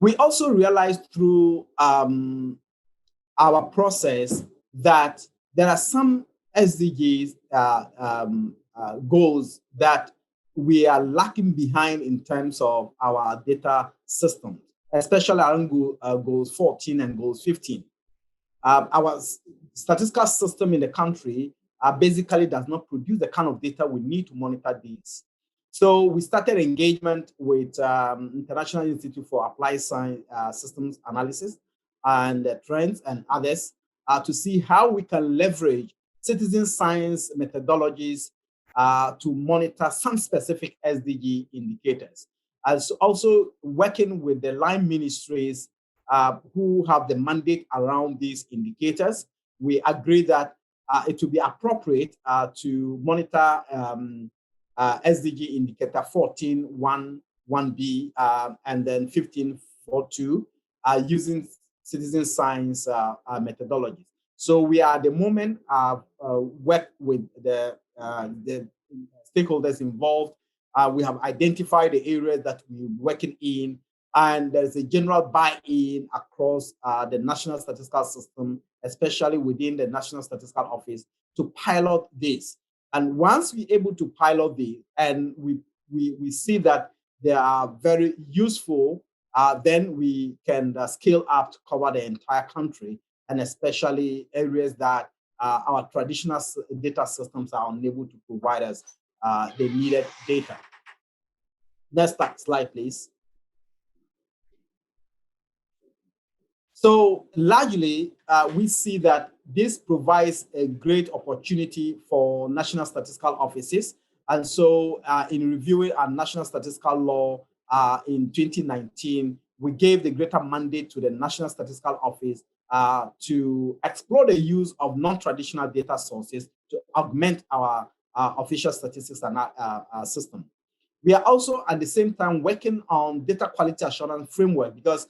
We also realized through our process that there are some SDGs goals that we are lacking behind in terms of our data systems, especially around goals 14 and goals 15. Our statistical system in the country basically does not produce the kind of data we need to monitor these. So we started engagement with International Institute for Applied Science Systems Analysis and Trends and others to see how we can leverage citizen science methodologies to monitor some specific SDG indicators. As also working with the line ministries who have the mandate around these indicators, we agree that it would be appropriate to monitor SDG indicator 14.1.1b and then 15.4.2 using citizen science methodologies. So we are at the moment work with the stakeholders involved. We have identified the areas that we're working in, and there's a general buy-in across the national statistical system, especially within the National Statistical Office, to pilot this. And once we're able to pilot this and we see that they are very useful, then we can scale up to cover the entire country, and especially areas that our traditional data systems are unable to provide us the needed data. Next slide, please. So largely, we see that this provides a great opportunity for national statistical offices. And so in reviewing our national statistical law in 2019, we gave the greater mandate to the National Statistical Office to explore the use of non-traditional data sources to augment our official statistics and system. We are also at the same time working on data quality assurance framework because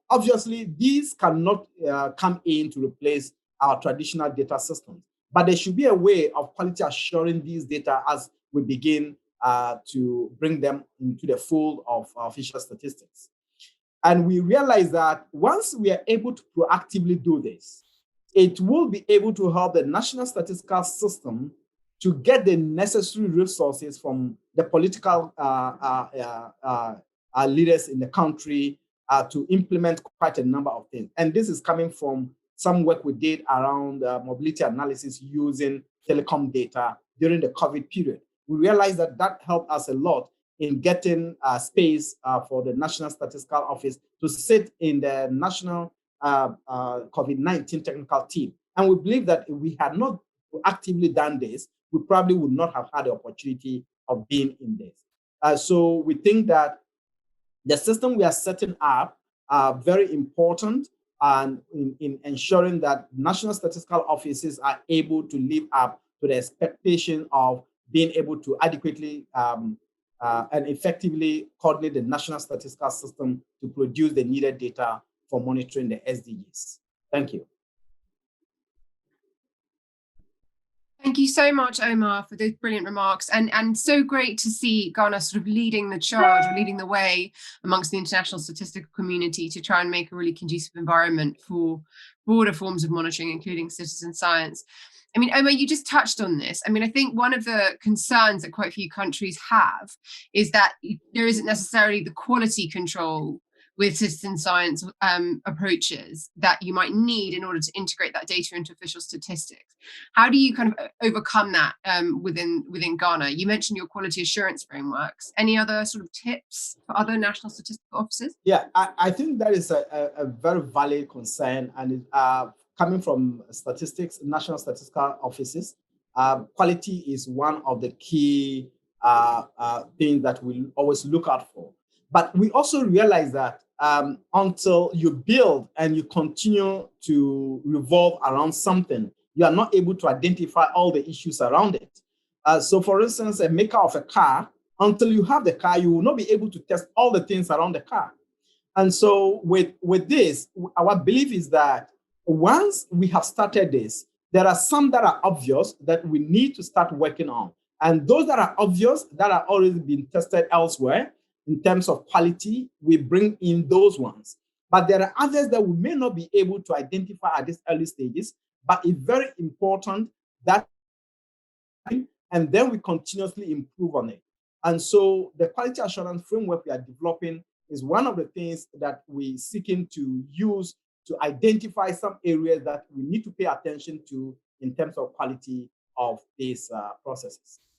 obviously these cannot come in to replace our traditional data systems, but there should be a way of quality assuring these data as we begin to bring them into the fold of official statistics. And we realize that once we are able to proactively do this, it will be able to help the national statistical system to get the necessary resources from the political leaders in the country to implement quite a number of things. And this is coming from some work we did around mobility analysis using telecom data during the COVID period. We realized that that helped us a lot in getting space for the National Statistical Office to sit in the national COVID-19 technical team. And we believe that if we had not actively done this, we probably would not have had the opportunity of being in this. So we think that the system we are setting up are very important and in ensuring that national statistical offices are able to live up to the expectation of being able to adequately and effectively coordinate the national statistical system to produce the needed data for monitoring the SDGs. Thank you. Thank you so much, Omar, for those brilliant remarks. And so great to see Ghana sort of leading the charge, or leading the way amongst the international statistical community to try and make a really conducive environment for broader forms of monitoring, including citizen science. I mean, Omar, you just touched on this. I mean, I think one of the concerns that quite a few countries have is that there isn't necessarily the quality control with citizen science approaches that you might need in order to integrate that data into official statistics. How do you kind of overcome that within Ghana? You mentioned your quality assurance frameworks. Any other sort of tips for other national statistical offices? Yeah, I think that is a very valid concern, and coming from statistics, national statistical offices, quality is one of the key things that we always look out for. But we also realize that until you build and you continue to revolve around something, you are not able to identify all the issues around it. So for instance, a maker of a car, until you have the car, you will not be able to test all the things around the car. And so with this, our belief is that once we have started this, there are some that are obvious that we need to start working on. And those that are obvious, that are already been tested elsewhere, in terms of quality, we bring in those ones. But there are others that we may not be able to identify at these early stages, but it's very important that, and then we continuously improve on it. And so the quality assurance framework we are developing is one of the things that we're seeking to use to identify some areas that we need to pay attention to in terms of quality of these processes.